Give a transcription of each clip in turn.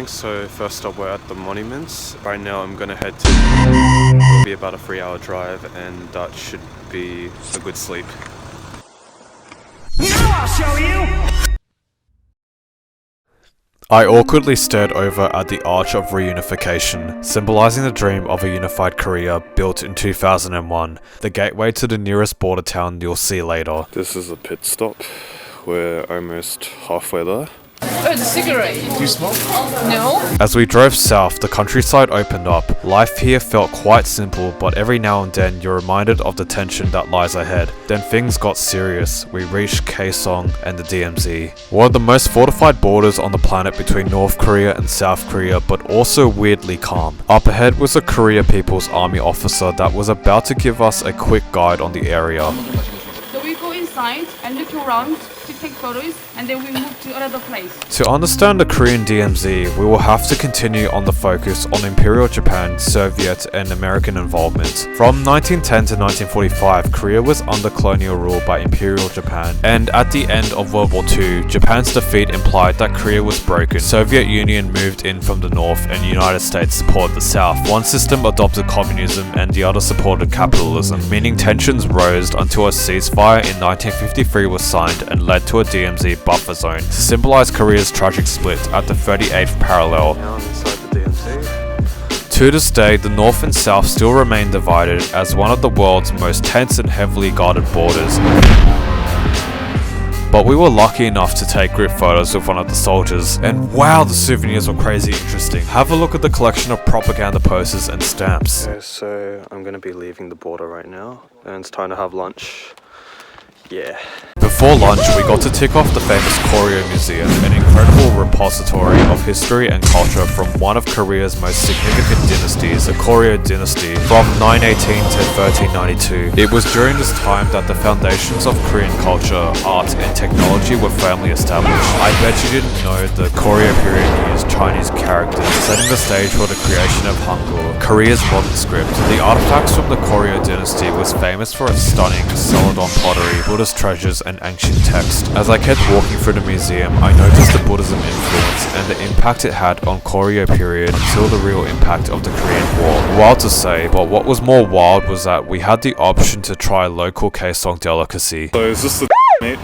Pyongyang, so first stop we're at the monuments. Right now I'm gonna head to... It'll be about a 3-hour drive and that should be a good sleep. Now I'll show you! I awkwardly stared over at the Arch of Reunification, symbolizing the dream of a unified Korea built in 2001, the gateway to the nearest border town you'll see later. This is a pit stop. We're almost halfway there. Oh, it's a cigarette. Do you smoke? No. As we drove south, the countryside opened up. Life here felt quite simple, but every now and then you're reminded of the tension that lies ahead. Then things got serious. We reached Kaesong and the DMZ. One of the most fortified borders on the planet between North Korea and South Korea, but also weirdly calm. Up ahead was a Korea People's Army officer that was about to give us a quick guide on the area. So we go inside and look around to take photos, and then we move to another place. To understand the Korean DMZ, we will have to continue on the focus on Imperial Japan, Soviet and American involvement. From 1910 to 1945, Korea was under colonial rule by Imperial Japan, and at the end of World War II, Japan's defeat implied that Korea was broken. Soviet Union moved in from the north and United States supported the south. One system adopted communism and the other supported capitalism, meaning tensions rose until a ceasefire in 1953 was signed and led to a DMZ buffer zone to symbolize Korea's tragic split at the 38th parallel. Now I'm inside the DMZ. To this day, the North and South still remain divided as one of the world's most tense and heavily guarded borders. But we were lucky enough to take group photos with one of the soldiers, and wow, the souvenirs were crazy interesting. Have a look at the collection of propaganda posters and stamps. Okay, so I'm gonna be leaving the border right now and it's time to have lunch. Yeah. Before lunch, we got to tick off the famous Koryo Museum, an incredible repository of history and culture from one of Korea's most significant dynasties, the Koryo dynasty, from 918 to 1392. It was during this time that the foundations of Korean culture, art, and technology were firmly established. I bet you didn't know the Koryo period used Chinese characters, setting the stage for the creation of Hangul, Korea's modern script. The artifacts from the Koryo dynasty was famous for its stunning celadon pottery, Buddhist treasures, and ancient text. As I kept walking through the museum, I noticed the Buddhism influence and the impact it had on Koryo period until the real impact of the Korean War. Wild to say, but what was more wild was that we had the option to try local Kaesong delicacy. So is this the meat?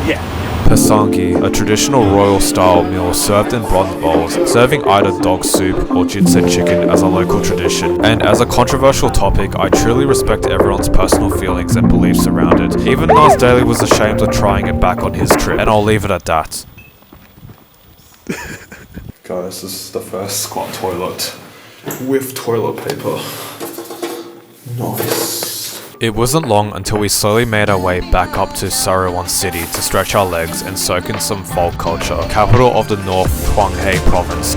Yeah. Pasangi, a traditional royal-style meal served in bronze bowls, serving either dog soup or Juche chicken as a local tradition. And as a controversial topic, I truly respect everyone's personal feelings and beliefs around it. Even Nas Daily was ashamed of trying it back on his trip, and I'll leave it at that. Guys, this is the first squat toilet with toilet paper. Nice. It wasn't long until we slowly made our way back up to Sarawon City to stretch our legs and soak in some folk culture, capital of the North Hwanghae province.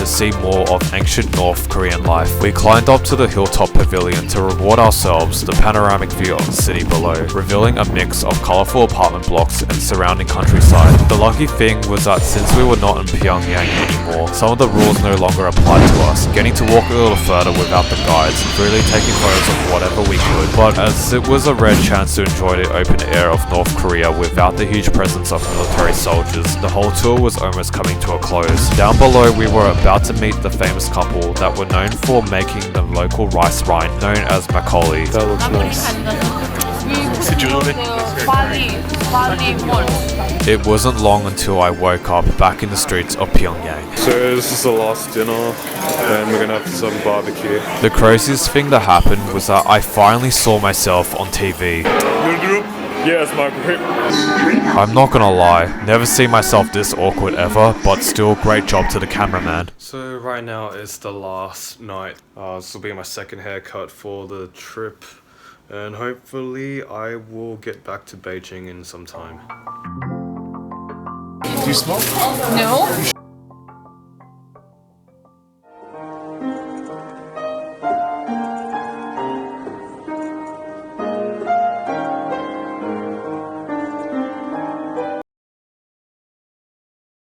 To see more of ancient North Korean life, we climbed up to the hilltop pavilion to reward ourselves the panoramic view of the city below, revealing a mix of colourful apartment blocks and surrounding countryside. The lucky thing was that since we were not in Pyongyang anymore, some of the rules no longer applied to us, getting to walk a little further without the guides, freely taking photos of whatever we could. But as it was a rare chance to enjoy the open air of North Korea without the huge presence of military soldiers, the whole tour was almost coming to a close. Down below, we were about to meet the famous couple that were known for making the local rice wine known as makgeolli. That looks nice. It wasn't long until I woke up back in the streets of Pyongyang. So this is the last dinner and we're gonna have some barbecue. The craziest thing that happened was that I finally saw myself on TV. Your group? Yes, my group. I'm not gonna lie, never seen myself this awkward ever, but still great job to the cameraman. So right now is the last night. This will be my second haircut for the trip. And hopefully I will get back to Beijing in some time. Do you smoke? No. You